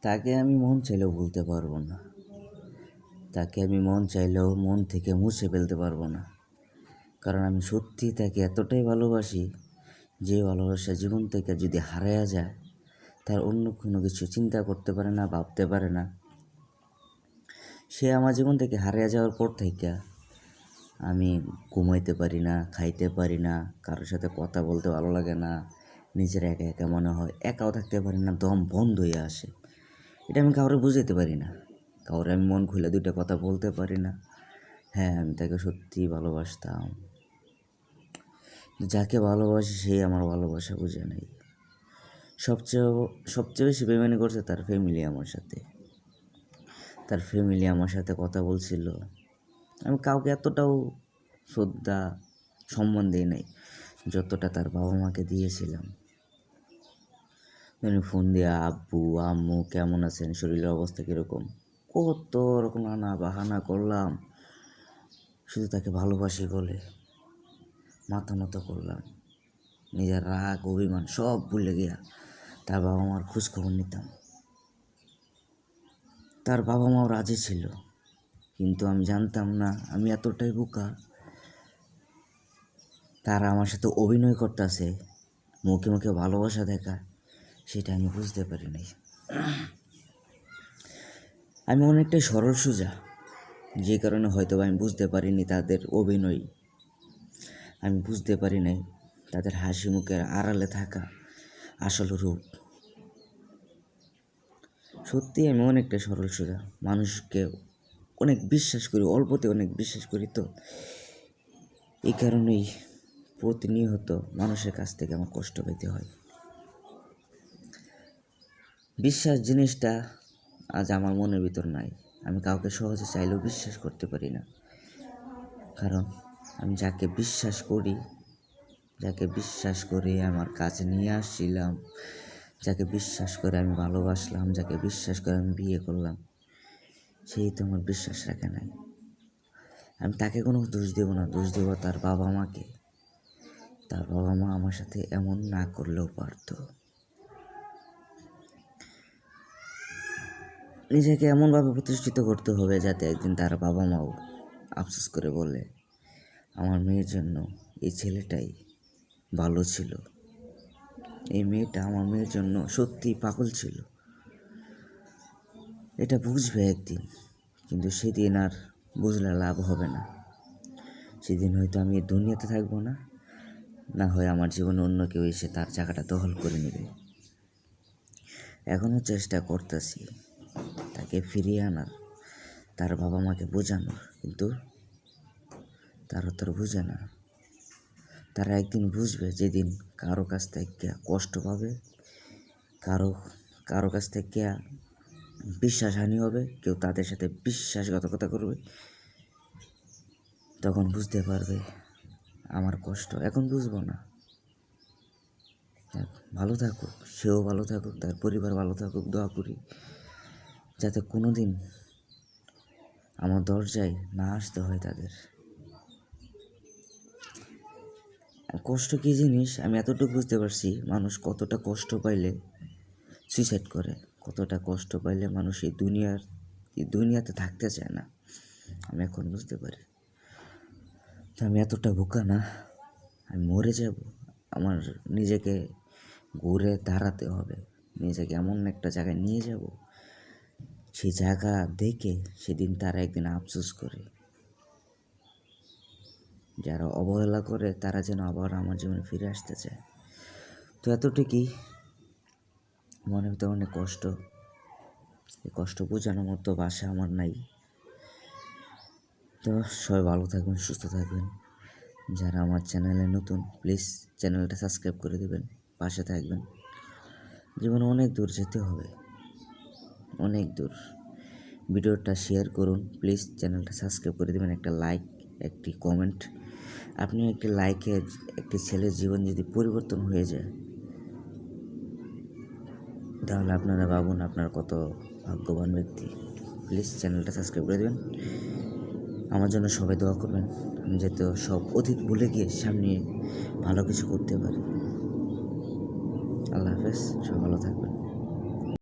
তাকে আমি মন চাইলেও ভুলতে পারবো না। তাকে আমি মন চাইলেও মন থেকে মুছে ফেলতে পারবো না। কারণ আমি সত্যিই তাকে এতটাই ভালোবাসি, যে ভালোবাসা জীবন থেকে যদি হারায়া যায়, তার অন্য কোনো কিছু চিন্তা করতে পারে না, ভাবতে পারে না। সে আমার জীবন থেকে হারিয়ে যাওয়ার পর থেকে আমি ঘুমাইতে পারি না, খাইতে পারি না, কারোর সাথে কথা বলতে ভালো লাগে না, নিজের একা একা মনে হয়, একাও থাকতে পারি না, দম বন্ধ হয়ে আসে। এটা আমি কাউরে বুঝাইতে পারি না, কাউরে আমি মন খুলে দুইটা কথা বলতে পারি না। হ্যাঁ, আমি তাকে সত্যিই ভালোবাসতাম। যাকে ভালোবাসি সেই আমার ভালোবাসা বুঝে নাই। সবচেয়ে সবচেয়ে বেশি বেমানি করছে তার ফ্যামিলি আমার সাথে। তার ফ্যামিলি আমার সাথে কথা বলছিল। আমি কাউকে এতটাও শ্রদ্ধা সম্মান দিই নাই যতটা তার বাবা মাকে দিয়েছিলাম। আমি ফোন দিয়ে আব্বু আম্মু কেমন আছেন, শরীরের অবস্থা কীরকম, কত রকম নানা বাহানা করলাম শুধু তাকে ভালোবাসি বলে। মাথা নত করলাম, নিজের রাগ অভিমান সব ভুলে গিয়া তার বাবা মার খোঁজখবর নিতাম। তার বাবা মাও রাজি ছিল, কিন্তু আমি জানতাম না আমি এতটাই বোকা। তারা আমার সাথে অভিনয় করতেছে, মুখে মুখে ভালোবাসা দেখা, সেটা আমি বুঝতে পারি নাই। আমি অনেকটাই সরল সোজা, যে কারণে হয়তো আমি বুঝতে পারিনি তাদের অভিনয়। আমি বুঝতে পারি নাই তাদের হাসি মুখের আড়ালে থাকা আসল রূপ। সত্যি আমি অনেকটা সরল সোজা, মানুষকে অনেক বিশ্বাস করি, অল্পতে অনেক বিশ্বাস করি। তো এই কারণেই প্রতিনিয়ত মানুষের কাছ থেকে আমার কষ্ট পেতে হয়। বিশ্বাস জিনিসটা আজ আমার মনের ভিতর নাই। আমি কাউকে সহজে চাইলেও বিশ্বাস করতে পারি না। কারণ আমি যাকে বিশ্বাস করি আমার কাছে নিয়ে আসছিলাম, যাকে বিশ্বাস করে আমি ভালোবাসলাম, যাকে বিশ্বাস করে আমি বিয়ে করলাম, সেই তো আমার বিশ্বাস রাখে নাই। আমি তাকে কোনো দোষ দেব না, দোষ দেব তার বাবা মাকে। তার বাবা মা আমার সাথে এমন না করলেও পারতো। নিজেকে এমনভাবে প্রতিষ্ঠিত করতে হবে যাতে একদিন তার বাবা মাও আফসোস করে বলে, আমার মেয়ের জন্য এই ছেলেটাই ভালো ছিল, এই মেয়েটা আমার মেয়ের জন্য সত্যিই পাগল ছিল। এটা বুঝবে একদিন, কিন্তু সেদিন আর বুঝলে লাভ হবে না। সেদিন হয়তো আমি এই দুনিয়াতে থাকবো না, না হয় আমার জীবনে অন্য কেউ এসে তার জায়গাটা দখল করে নেবে। এখনও চেষ্টা করতেছি তাকে ফিরিয়ে আনার, তার বাবা মাকে বোঝানোর, কিন্তু তারা তো বুঝে না। তারা একদিন বুঝবে যেদিন কারো কাছ থেকে কষ্ট পাবে, কারো কাছ থেকে বিশ্বাসহানি হবে, কেউ তাদের সাথে বিশ্বাসঘাতকতা করবে, তখন বুঝতে পারবে আমার কষ্ট। এখন বুঝবো না। ভালো থাকুক, সেও ভালো থাকুক, তার পরিবার ভালো থাকুক, দোয়া করি যাতে কোনো দিন আমার দরজায় না আসতে হয় তাদের। কষ্ট কী জিনিস আমি এতটুকু বুঝতে পারছি, মানুষ কতটা কষ্ট পাইলে সুইসাইড করে, কতটা কষ্ট পাইলে মানুষ এই দুনিয়াতে থাকতে চায় না, আমি এখন বুঝতে পারি। তো আমি এতটা বোকা না, আমি মরে যাব। আমার নিজেকে ঘুরে দাঁড়াতে হবে, নিজেকে এমন একটা জায়গায় নিয়ে যাব, সেই জায়গা দেখে সেদিন তারা একদিন আফসোস করে। যারা অবহেলা করে তারা যেন আবার আমার জীবনে ফিরে আসতে চায়। তো এতটুকুই, মনের ভিতরে অনেক কষ্ট, এই কষ্ট বোঝানোর মতো ভাষা আমার নাই। তো সবাই ভালো থাকবেন, সুস্থ থাকবেন। যারা আমার চ্যানেলে নতুন, প্লিজ চ্যানেলটা সাবস্ক্রাইব করে দেবেন, পাশে থাকবেন। জীবনে অনেক দূর যেতে হবে, অনেক দূর। ভিডিওটা শেয়ার করুন, প্লিজ চ্যানেলটা সাবস্ক্রাইব করে দেবেন। একটা লাইক, একটি কমেন্ট। আপনি একটি লাইকে একটি ছেলের জীবন যদি পরিবর্তন হয়ে যায়, তাহলে আপনারা ভাবুন আপনার কত ভাগ্যবান ব্যক্তি। প্লিজ চ্যানেলটা সাবস্ক্রাইব করে দেবেন। আমার জন্য সবাই দোয়া করবেন, আমি যাতে সব অতীত ভুলে গিয়ে সামনে ভালো কিছু করতে পারি। আল্লাহ হাফেজ, সবাই ভালো থাকবেন।